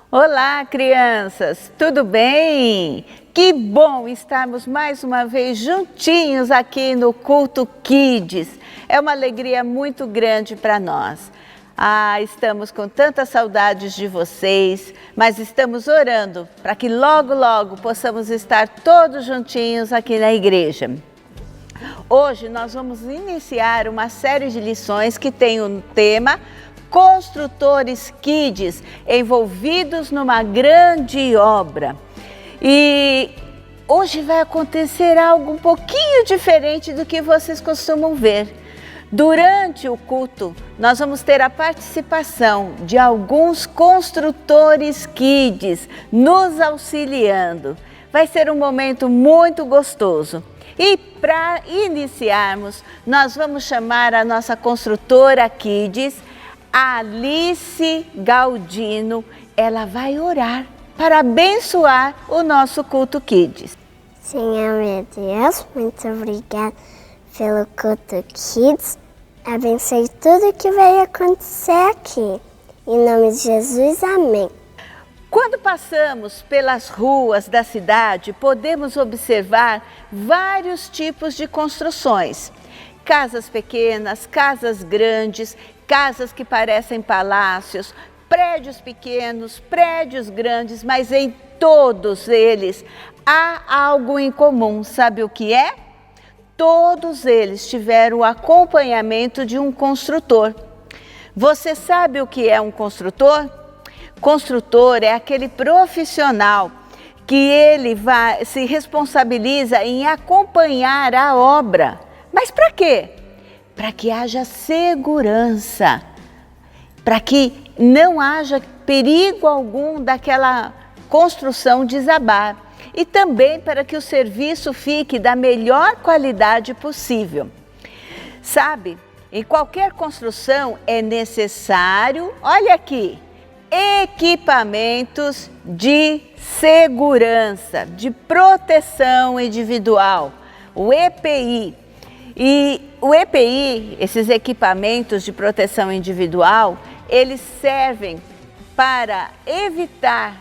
Olá, crianças! Tudo bem? Que bom estarmos mais uma vez juntinhos aqui no Culto Kids. É uma alegria muito grande para nós. Estamos com tantas saudades de vocês, mas estamos orando para que logo, logo possamos estar todos juntinhos aqui na igreja. Hoje nós vamos iniciar uma série de lições que tem um tema Construtores Kids, envolvidos numa grande obra. E hoje vai acontecer algo um pouquinho diferente do que vocês costumam ver. Durante o culto, nós vamos ter a participação de alguns construtores kids nos auxiliando. Vai ser um momento muito gostoso. E para iniciarmos, nós vamos chamar a nossa construtora kids, Alice Galdino. Ela vai orar para abençoar o nosso culto kids. Senhor meu Deus, muito obrigada pelo culto kids. Abençoe tudo que vai acontecer aqui. Em nome de Jesus, amém. Quando passamos pelas ruas da cidade, podemos observar vários tipos de construções. Casas pequenas, casas grandes, casas que parecem palácios, prédios pequenos, prédios grandes, mas em todos eles há algo em comum. Sabe o que é? Todos eles tiveram o acompanhamento de um construtor. Você sabe o que é um construtor? Construtor é aquele profissional que ele se responsabiliza em acompanhar a obra. Mas para quê? Para que haja segurança, para que não haja perigo algum daquela construção desabar e também para que o serviço fique da melhor qualidade possível. Sabe, em qualquer construção é necessário, olha aqui, equipamentos de segurança, de proteção individual, o EPI. E o EPI, esses equipamentos de proteção individual, eles servem para evitar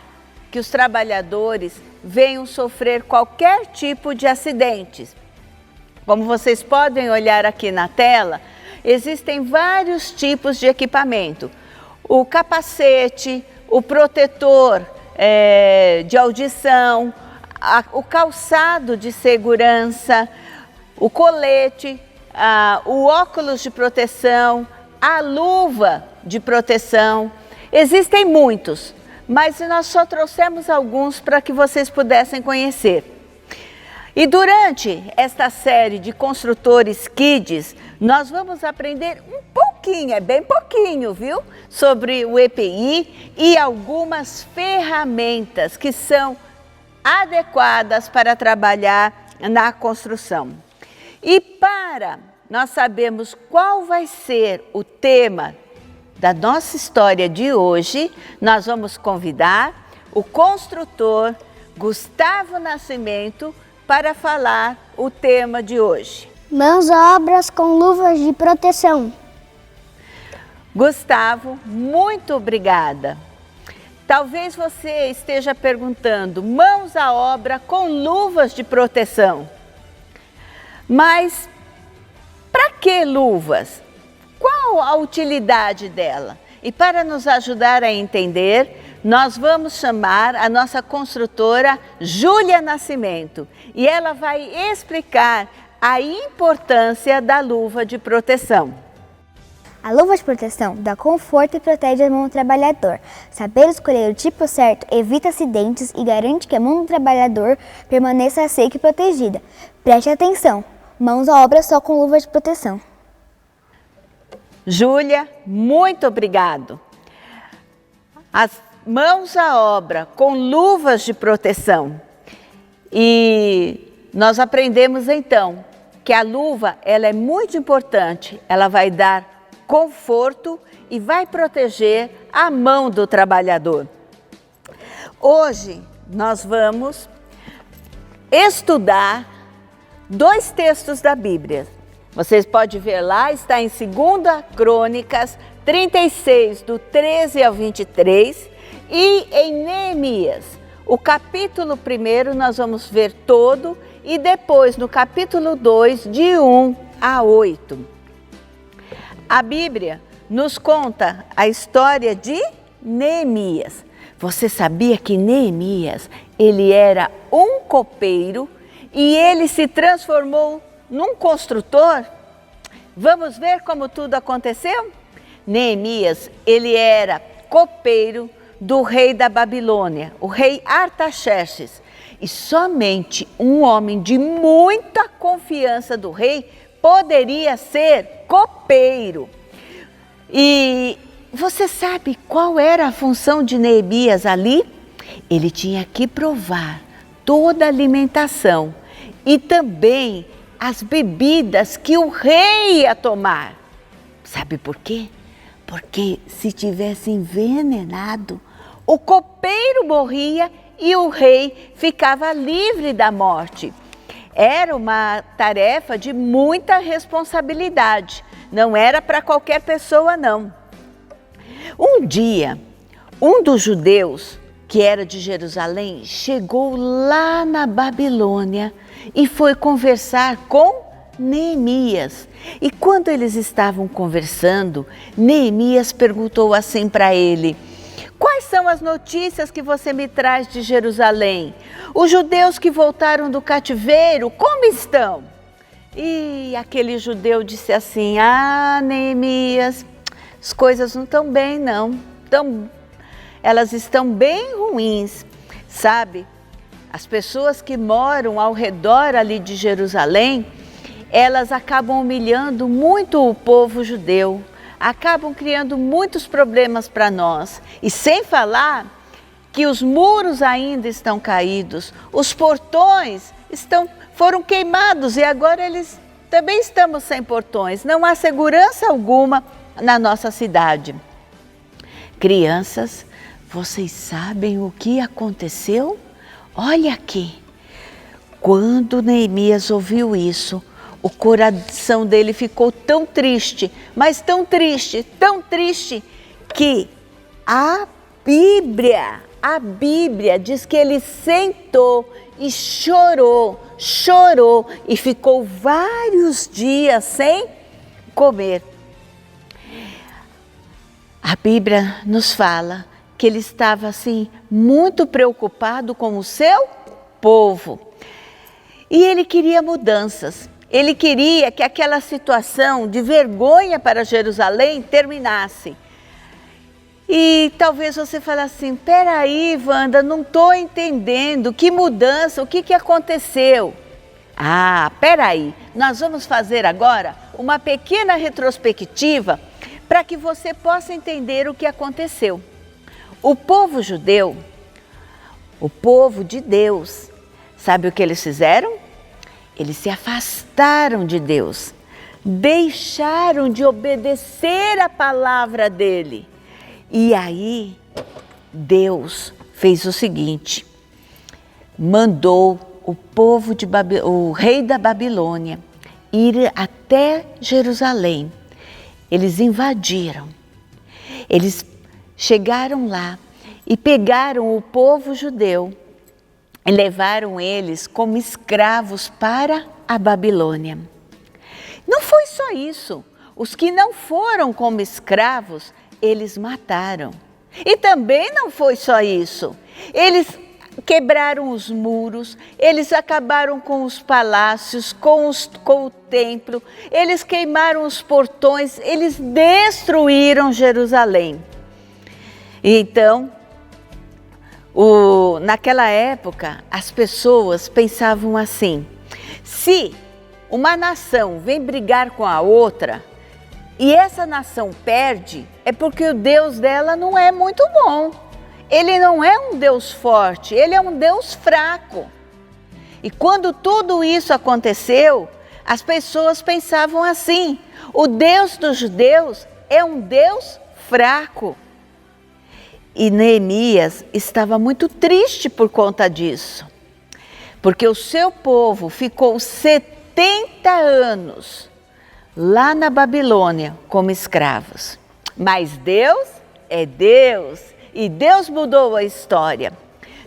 que os trabalhadores venham sofrer qualquer tipo de acidentes. Como vocês podem olhar aqui na tela, existem vários tipos de equipamento. O capacete, o protetor de audição, o calçado de segurança, o colete, o óculos de proteção, a luva de proteção. Existem muitos, mas nós só trouxemos alguns para que vocês pudessem conhecer. E durante esta série de construtores kids, nós vamos aprender um pouquinho, é bem pouquinho, viu? Sobre o EPI e algumas ferramentas que são adequadas para trabalhar na construção. E para nós sabermos qual vai ser o tema da nossa história de hoje, nós vamos convidar o construtor Gustavo Nascimento para falar o tema de hoje. Mãos à obra com luvas de proteção. Gustavo, muito obrigada. Talvez você esteja perguntando, mãos à obra com luvas de proteção. Mas para que luvas? Qual a utilidade dela? E para nos ajudar a entender, nós vamos chamar a nossa construtora Júlia Nascimento e ela vai explicar a importância da luva de proteção. A luva de proteção dá conforto e protege a mão do trabalhador. Saber escolher o tipo certo evita acidentes e garante que a mão do trabalhador permaneça seca e protegida. Preste atenção, mãos à obra só com luva de proteção. Júlia, muito obrigado. As mãos à obra com luvas de proteção. E nós aprendemos então que a luva ela é muito importante, ela vai dar conforto e vai proteger a mão do trabalhador. Hoje nós vamos estudar 2 textos da Bíblia. Vocês podem ver lá, está em 2 Crônicas 36, do 13 ao 23 E em Neemias, o capítulo 1 nós vamos ver todo e depois no capítulo 2, de 1 a 8. A Bíblia nos conta a história de Neemias. Você sabia que Neemias, ele era um copeiro e ele se transformou num construtor? Vamos ver como tudo aconteceu? Neemias, ele era copeiro do rei da Babilônia, o rei Artaxerxes. E somente um homem de muita confiança do rei poderia ser copeiro. E você sabe qual era a função de Neemias ali? Ele tinha que provar toda a alimentação e também as bebidas que o rei ia tomar. Sabe por quê? Porque se tivesse envenenado, o copeiro morria e o rei ficava livre da morte. Era uma tarefa de muita responsabilidade, não era para qualquer pessoa não. Um dia, um dos judeus, que era de Jerusalém, chegou lá na Babilônia e foi conversar com Neemias. E quando eles estavam conversando, Neemias perguntou assim para ele: quais são as notícias que você me traz de Jerusalém? Os judeus que voltaram do cativeiro, como estão? E aquele judeu disse assim: ah, Neemias, as coisas não estão bem não, elas estão bem ruins, sabe? As pessoas que moram ao redor ali de Jerusalém, elas acabam humilhando muito o povo judeu, acabam criando muitos problemas para nós. E sem falar que os muros ainda estão caídos, os portões foram queimados e agora eles também estamos sem portões. Não há segurança alguma na nossa cidade. Crianças, vocês sabem o que aconteceu? Olha aqui. Quando Neemias ouviu isso, o coração dele ficou tão triste, mas tão triste, que a Bíblia diz que ele sentou e chorou e ficou vários dias sem comer. A Bíblia nos fala que ele estava assim muito preocupado com o seu povo e ele queria mudanças. Ele queria que aquela situação de vergonha para Jerusalém terminasse. E talvez você fale assim: peraí, Wanda, não estou entendendo, que mudança, o que aconteceu? Ah, peraí, nós vamos fazer agora uma pequena retrospectiva para que você possa entender o que aconteceu. O povo judeu, o povo de Deus, sabe o que eles fizeram? Eles se afastaram de Deus, deixaram de obedecer a palavra dele. E aí, Deus fez o seguinte: mandou o rei da Babilônia ir até Jerusalém. Eles invadiram, eles chegaram lá e pegaram o povo judeu e levaram eles como escravos para a Babilônia. Não foi só isso. Os que não foram como escravos, eles mataram. E também não foi só isso. Eles quebraram os muros, eles acabaram com os palácios, com o templo, eles queimaram os portões, eles destruíram Jerusalém. Então, naquela época, as pessoas pensavam assim: se uma nação vem brigar com a outra e essa nação perde, é porque o Deus dela não é muito bom. Ele não é um Deus forte, ele é um Deus fraco. E quando tudo isso aconteceu, as pessoas pensavam assim: o Deus dos judeus é um Deus fraco. E Neemias estava muito triste por conta disso, porque o seu povo ficou 70 anos lá na Babilônia como escravos. Mas Deus é Deus e Deus mudou a história.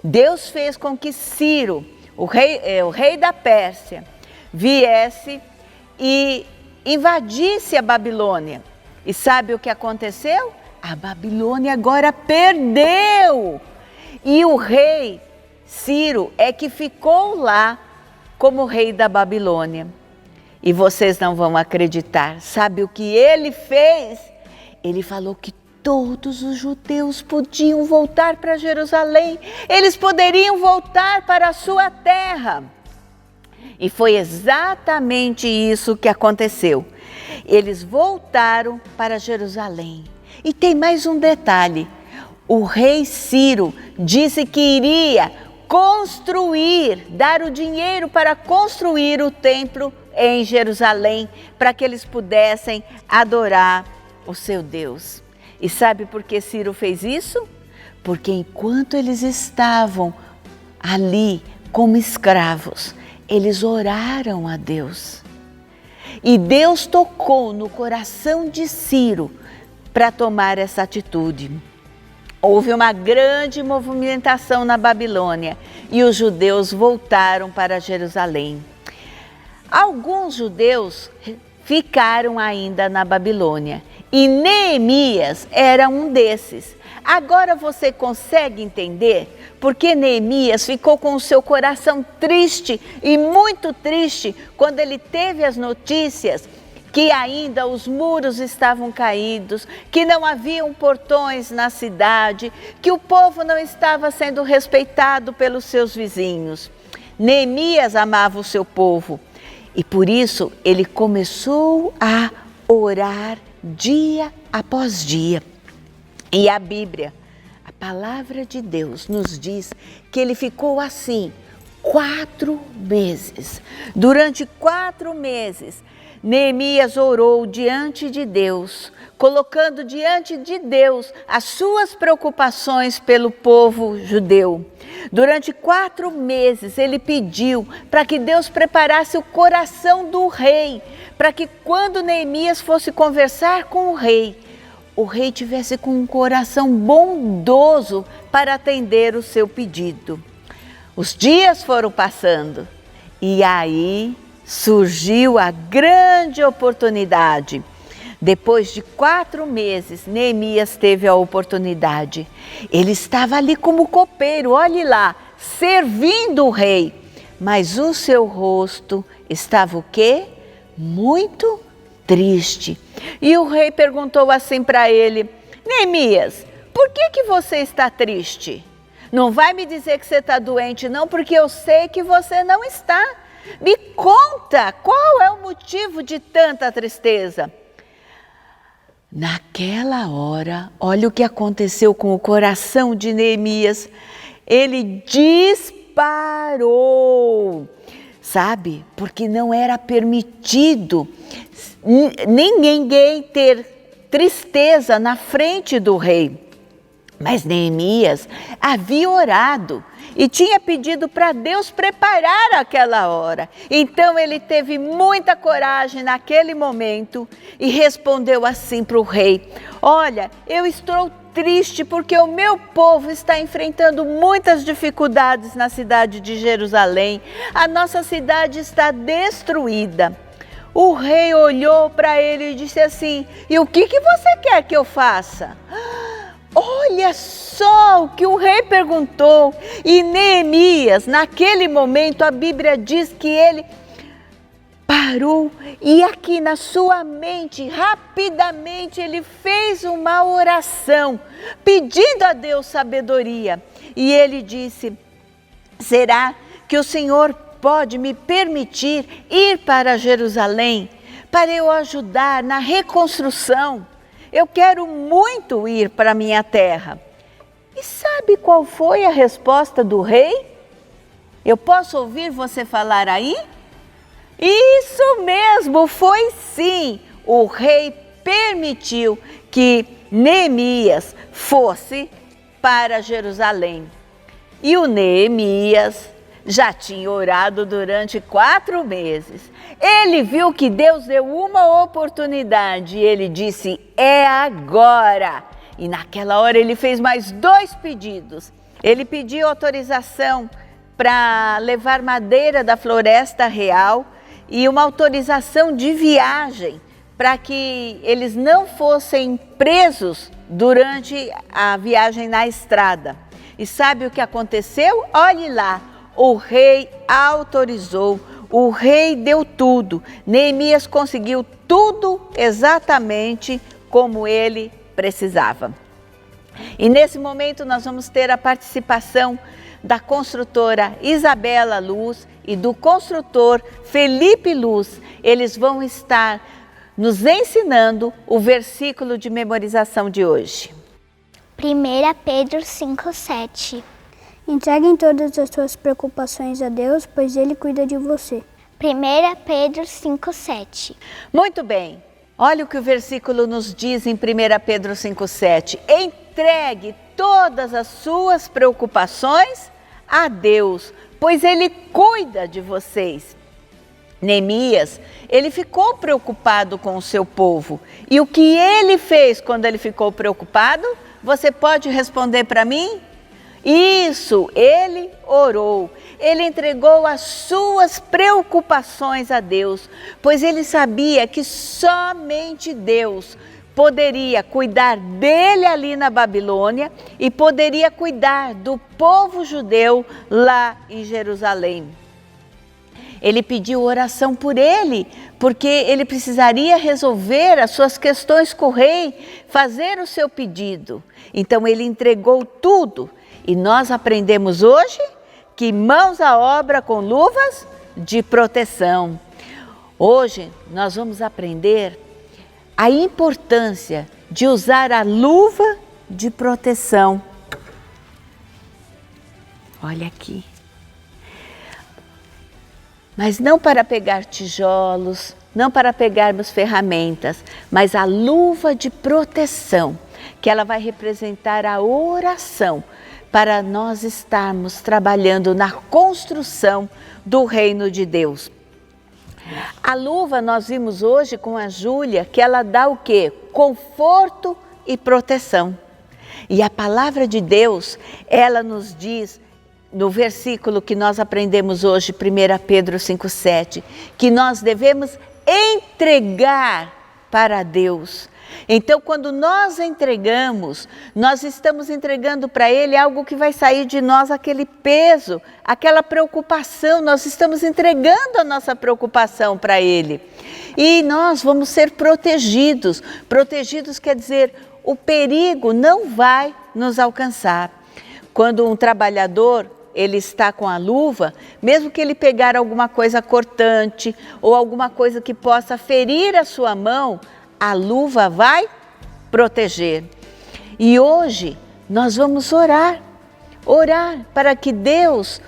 Deus fez com que Ciro, o rei da Pérsia, viesse e invadisse a Babilônia. E sabe o que aconteceu? A Babilônia agora perdeu. E o rei Ciro é que ficou lá como rei da Babilônia. E vocês não vão acreditar. Sabe o que ele fez? Ele falou que todos os judeus podiam voltar para Jerusalém. Eles poderiam voltar para a sua terra. E foi exatamente isso que aconteceu. Eles voltaram para Jerusalém. E tem mais um detalhe. O rei Ciro disse que iria dar o dinheiro para construir o templo em Jerusalém, para que eles pudessem adorar o seu Deus. E sabe por que Ciro fez isso? Porque enquanto eles estavam ali como escravos, eles oraram a Deus. E Deus tocou no coração de Ciro para tomar essa atitude. Houve uma grande movimentação na Babilônia e os judeus voltaram para Jerusalém. Alguns judeus ficaram ainda na Babilônia e Neemias era um desses. Agora você consegue entender por que Neemias ficou com o seu coração triste e muito triste quando ele teve as notícias que ainda os muros estavam caídos, que não haviam portões na cidade, que o povo não estava sendo respeitado pelos seus vizinhos. Neemias amava o seu povo e por isso ele começou a orar dia após dia. E a Bíblia, a palavra de Deus, nos diz que ele ficou assim 4 meses. Durante 4 meses, Neemias orou diante de Deus, colocando diante de Deus as suas preocupações pelo povo judeu. Durante 4 meses ele pediu para que Deus preparasse o coração do rei, para que quando Neemias fosse conversar com o rei tivesse com um coração bondoso para atender o seu pedido. Os dias foram passando e aí surgiu a grande oportunidade. Depois de 4 meses, Neemias teve a oportunidade. Ele estava ali como copeiro, olhe lá, servindo o rei. Mas o seu rosto estava o quê? Muito triste. E o rei perguntou assim para ele: Neemias, por que você está triste? Não vai me dizer que você está doente não, porque eu sei que você não está. Me conta, qual é o motivo de tanta tristeza? Naquela hora, olha o que aconteceu com o coração de Neemias. Ele disparou, sabe? Porque não era permitido ninguém ter tristeza na frente do rei. Mas Neemias havia orado e tinha pedido para Deus preparar aquela hora. Então ele teve muita coragem naquele momento e respondeu assim para o rei: olha, eu estou triste porque o meu povo está enfrentando muitas dificuldades na cidade de Jerusalém. A nossa cidade está destruída. O rei olhou para ele e disse assim: e o que você quer que eu faça? Olha só o que o rei perguntou. E Neemias, naquele momento, a Bíblia diz que ele parou e aqui na sua mente, rapidamente, ele fez uma oração, pedindo a Deus sabedoria. E ele disse: será que o Senhor pode me permitir ir para Jerusalém para eu ajudar na reconstrução? Eu quero muito ir para minha terra. E sabe qual foi a resposta do rei? Eu posso ouvir você falar aí? Isso mesmo, foi sim. O rei permitiu que Neemias fosse para Jerusalém. E o Neemias já tinha orado durante 4 meses. Ele viu que Deus deu uma oportunidade e ele disse: é agora. E naquela hora ele fez mais 2 pedidos. Ele pediu autorização para levar madeira da floresta real e uma autorização de viagem para que eles não fossem presos durante a viagem na estrada. E sabe o que aconteceu? Olhe lá, o rei autorizou, o rei deu tudo. Neemias conseguiu tudo exatamente como ele precisava. E nesse momento nós vamos ter a participação da construtora Isabela Luz e do construtor Felipe Luz. Eles vão estar nos ensinando o versículo de memorização de hoje. 1 Pedro 5,7. Entreguem todas as suas preocupações a Deus, pois Ele cuida de você. 1 Pedro 5,7. Muito bem, olha o que o versículo nos diz em 1 Pedro 5,7. Entregue todas as suas preocupações a Deus, pois Ele cuida de vocês. Neemias, ele ficou preocupado com o seu povo. E o que ele fez quando ele ficou preocupado? Você pode responder para mim? Isso, ele orou. Ele entregou as suas preocupações a Deus, pois ele sabia que somente Deus poderia cuidar dele ali na Babilônia e poderia cuidar do povo judeu lá em Jerusalém. Ele pediu oração por ele, porque ele precisaria resolver as suas questões com o rei, fazer o seu pedido. Então ele entregou tudo. E nós aprendemos hoje que mãos à obra com luvas de proteção. Hoje nós vamos aprender a importância de usar a luva de proteção. Olha aqui. Mas não para pegar tijolos, não para pegarmos ferramentas, mas a luva de proteção, que ela vai representar a oração, para nós estarmos trabalhando na construção do reino de Deus. A luva nós vimos hoje com a Júlia, que ela dá o quê? Conforto e proteção. E a palavra de Deus, ela nos diz, no versículo que nós aprendemos hoje, 1 Pedro 5,7, que nós devemos entregar para Deus. Então, quando nós entregamos, nós estamos entregando para Ele algo que vai sair de nós, aquele peso, aquela preocupação, nós estamos entregando a nossa preocupação para Ele. E nós vamos ser protegidos. Protegidos quer dizer, o perigo não vai nos alcançar. Quando um trabalhador, ele está com a luva, mesmo que ele pegar alguma coisa cortante ou alguma coisa que possa ferir a sua mão, a luva vai proteger. E hoje nós vamos orar para que Deus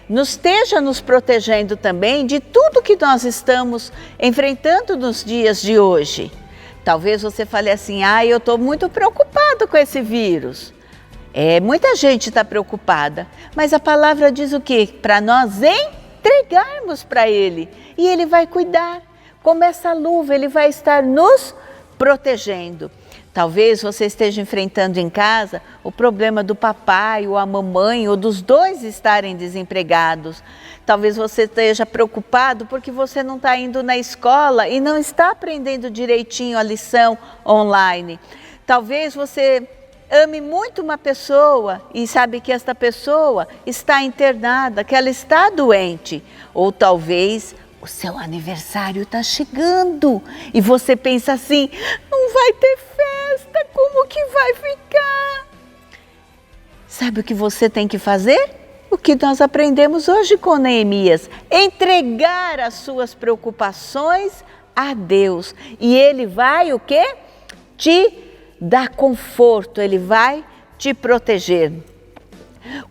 esteja nos protegendo também de tudo que nós estamos enfrentando nos dias de hoje. Talvez você fale assim, eu estou muito preocupado com esse vírus. Muita gente está preocupada, mas a palavra diz o quê? Para nós entregarmos para Ele e Ele vai cuidar. Como essa luva, Ele vai estar nos protegendo. Talvez você esteja enfrentando em casa o problema do papai ou a mamãe ou dos dois estarem desempregados. Talvez você esteja preocupado porque você não está indo na escola e não está aprendendo direitinho a lição online. Talvez você ame muito uma pessoa e sabe que esta pessoa está internada, que ela está doente. Ou talvez o seu aniversário está chegando e você pensa assim, não vai ter festa, como que vai ficar? Sabe o que você tem que fazer? O que nós aprendemos hoje com Neemias, entregar as suas preocupações a Deus. E Ele vai o quê? Te dar conforto, Ele vai te proteger.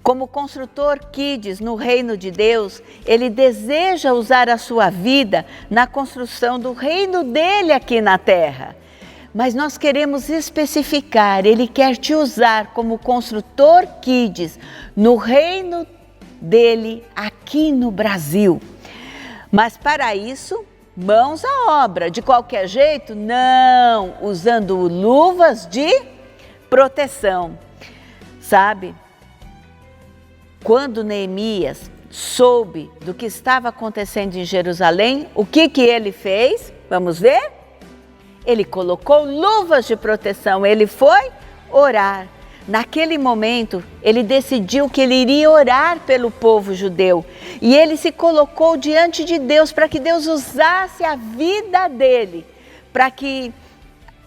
Como construtor Kids no reino de Deus, ele deseja usar a sua vida na construção do reino dele aqui na terra. Mas nós queremos especificar, ele quer te usar como construtor Kids no reino dele aqui no Brasil. Mas para isso, mãos à obra. De qualquer jeito? Não, usando luvas de proteção. Sabe, quando Neemias soube do que estava acontecendo em Jerusalém, o que ele fez? Vamos ver? Ele colocou luvas de proteção, ele foi orar. Naquele momento, ele decidiu que ele iria orar pelo povo judeu. E ele se colocou diante de Deus para que Deus usasse a vida dele, para que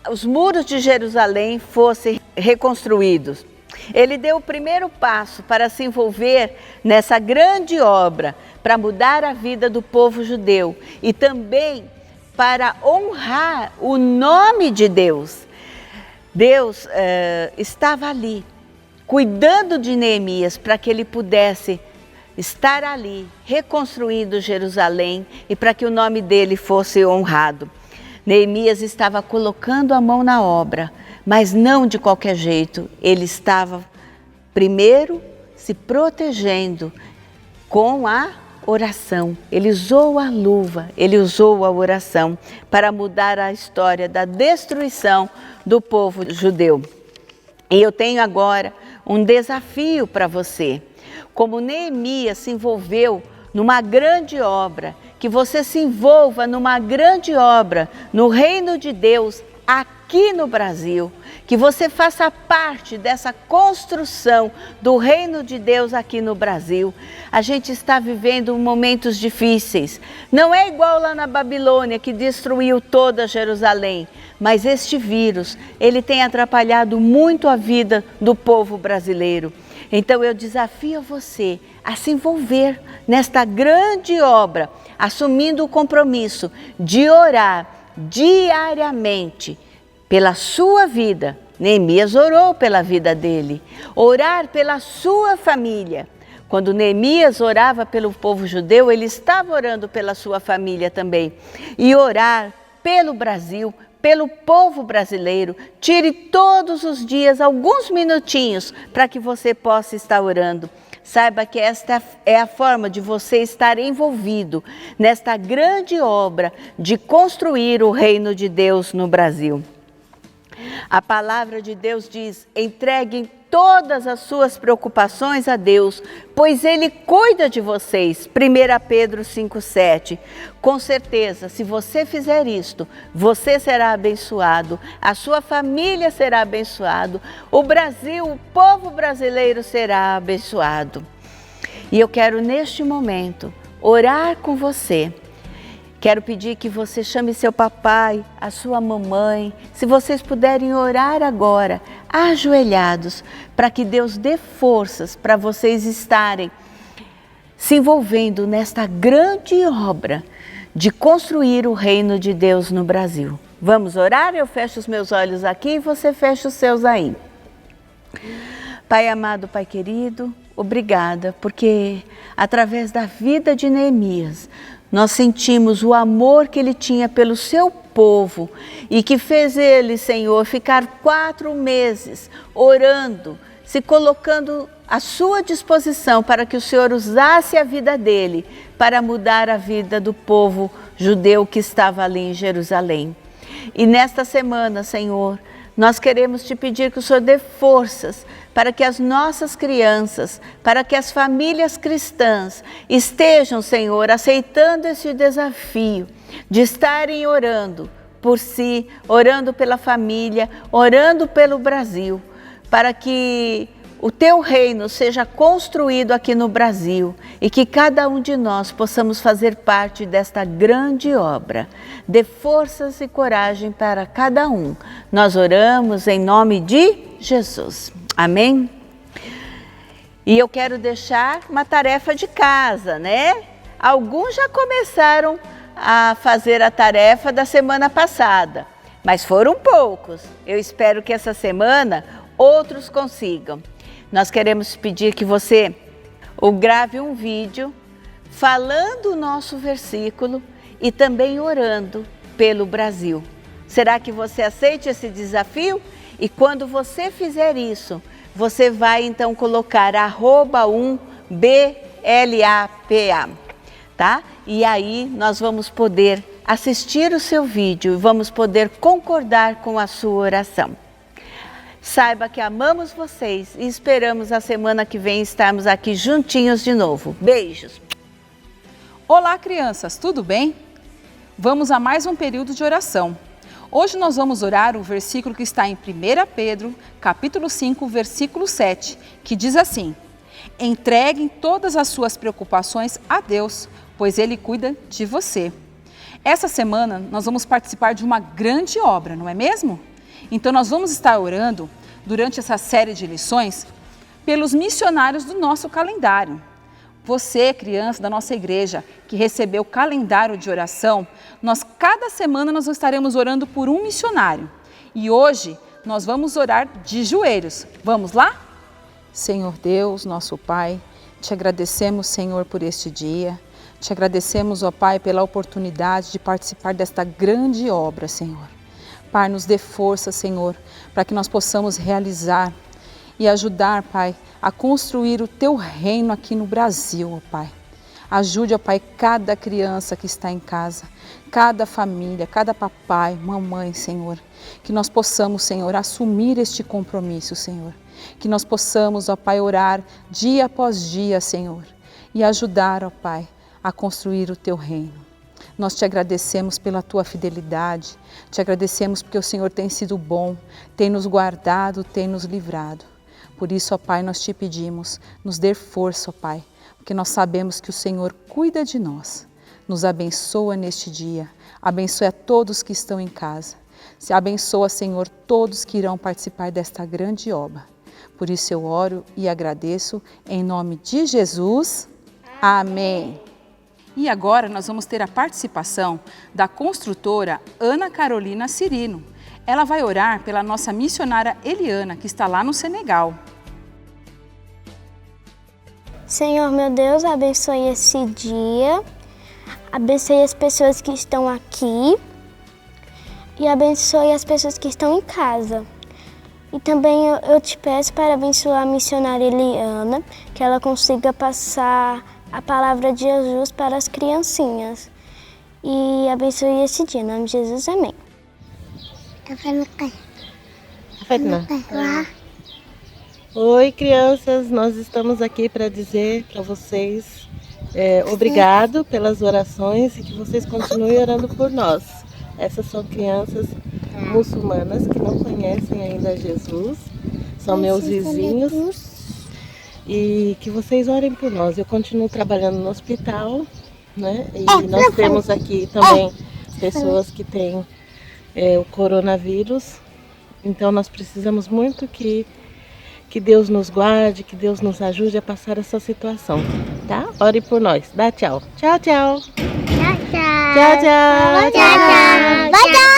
os muros de Jerusalém fossem reconstruídos. Ele deu o primeiro passo para se envolver nessa grande obra, para mudar a vida do povo judeu e também para honrar o nome de Deus. Deus estava ali, cuidando de Neemias para que ele pudesse estar ali, reconstruindo Jerusalém e para que o nome dele fosse honrado. Neemias estava colocando a mão na obra, mas não de qualquer jeito. Ele estava primeiro se protegendo com a oração. Ele usou a luva, ele usou a oração para mudar a história da destruição do povo judeu. E eu tenho agora um desafio para você. Como Neemias se envolveu numa grande obra, que você se envolva numa grande obra no reino de Deus aqui no Brasil, que você faça parte dessa construção do reino de Deus aqui no Brasil. A gente está vivendo momentos difíceis. Não é igual lá na Babilônia, que destruiu toda Jerusalém, mas este vírus, ele tem atrapalhado muito a vida do povo brasileiro. Então eu desafio você a se envolver nesta grande obra, assumindo o compromisso de orar diariamente pela sua vida. Neemias orou pela vida dele. Orar pela sua família. Quando Neemias orava pelo povo judeu, ele estava orando pela sua família também. E orar pelo Brasil, pelo povo brasileiro. Tire todos os dias alguns minutinhos para que você possa estar orando. Saiba que esta é a forma de você estar envolvido nesta grande obra de construir o reino de Deus no Brasil. A palavra de Deus diz: entreguem todas as suas preocupações a Deus, pois Ele cuida de vocês. 1 Pedro 5,7. Com certeza, se você fizer isto, você será abençoado, a sua família será abençoado, o Brasil, o povo brasileiro será abençoado. E eu quero neste momento orar com você. Quero pedir que você chame seu papai, a sua mamãe, se vocês puderem orar agora, ajoelhados, para que Deus dê forças para vocês estarem se envolvendo nesta grande obra de construir o reino de Deus no Brasil. Vamos orar? Eu fecho os meus olhos aqui e você fecha os seus aí. Pai amado, Pai querido, obrigada, porque através da vida de Neemias, nós sentimos o amor que ele tinha pelo seu povo e que fez ele, Senhor, ficar 4 meses orando, se colocando à sua disposição para que o Senhor usasse a vida dele para mudar a vida do povo judeu que estava ali em Jerusalém. E nesta semana, Senhor, nós queremos te pedir que o Senhor dê forças para que as nossas crianças, para que as famílias cristãs estejam, Senhor, aceitando esse desafio de estarem orando por si, orando pela família, orando pelo Brasil, para que o teu reino seja construído aqui no Brasil e que cada um de nós possamos fazer parte desta grande obra. Dê forças e coragem para cada um. Nós oramos em nome de Jesus. Amém? E eu quero deixar uma tarefa de casa, né? Alguns já começaram a fazer a tarefa da semana passada, mas foram poucos. Eu espero que essa semana outros consigam. Nós queremos pedir que você grave um vídeo falando o nosso versículo e também orando pelo Brasil. Será que você aceita esse desafio? E quando você fizer isso, você vai então colocar @1BLAPA, tá? E aí nós vamos poder assistir o seu vídeo e vamos poder concordar com a sua oração. Saiba que amamos vocês e esperamos a semana que vem estarmos aqui juntinhos de novo. Beijos! Olá, crianças, tudo bem? Vamos a mais um período de oração. Hoje nós vamos orar o versículo que está em 1 Pedro, capítulo 5, versículo 7, que diz assim: entreguem todas as suas preocupações a Deus, pois Ele cuida de você. Essa semana nós vamos participar de uma grande obra, não é mesmo? Então nós vamos estar orando, durante essa série de lições, pelos missionários do nosso calendário. Você, criança da nossa igreja, que recebeu o calendário de oração, cada semana nós estaremos orando por um missionário. E hoje nós vamos orar de joelhos. Vamos lá? Senhor Deus, nosso Pai, te agradecemos, Senhor, por este dia. Te agradecemos, ó Pai, pela oportunidade de participar desta grande obra, Senhor. Pai, nos dê força, Senhor, para que nós possamos realizar e ajudar, Pai, a construir o Teu reino aqui no Brasil, ó Pai. Ajude, ó Pai, cada criança que está em casa, cada família, cada papai, mamãe, Senhor. Que nós possamos, Senhor, assumir este compromisso, Senhor. Que nós possamos, ó Pai, orar dia após dia, Senhor, e ajudar, ó Pai, a construir o Teu reino. Nós te agradecemos pela Tua fidelidade, te agradecemos porque o Senhor tem sido bom, tem nos guardado, tem nos livrado. Por isso, ó Pai, nós te pedimos, nos dê força, ó Pai, porque nós sabemos que o Senhor cuida de nós. Nos abençoa neste dia, abençoa a todos que estão em casa. Se abençoa, Senhor, todos que irão participar desta grande obra. Por isso eu oro e agradeço em nome de Jesus. Amém. E agora nós vamos ter a participação da construtora Ana Carolina Cirino. Ela vai orar pela nossa missionária Eliana, que está lá no Senegal. Senhor, meu Deus, abençoe esse dia, abençoe as pessoas que estão aqui e abençoe as pessoas que estão em casa. E também eu te peço para abençoar a missionária Eliana, que ela consiga passar a palavra de Jesus para as criancinhas. E abençoe esse dia, em nome de Jesus, amém. Oi, crianças, nós estamos aqui para dizer para vocês obrigado pelas orações e que vocês continuem orando por nós. Essas são crianças muçulmanas que não conhecem ainda Jesus, são meus vizinhos. E que vocês orem por nós. Eu continuo trabalhando no hospital, né? E nós temos aqui também pessoas que têm o coronavírus. Então nós precisamos muito que Deus nos guarde, que Deus nos ajude a passar essa situação, tá? Ore por nós. Dá tchau. Tchau, tchau. Tchau, tchau. Tchau, tchau. Tchau, tchau. Tchau, tchau.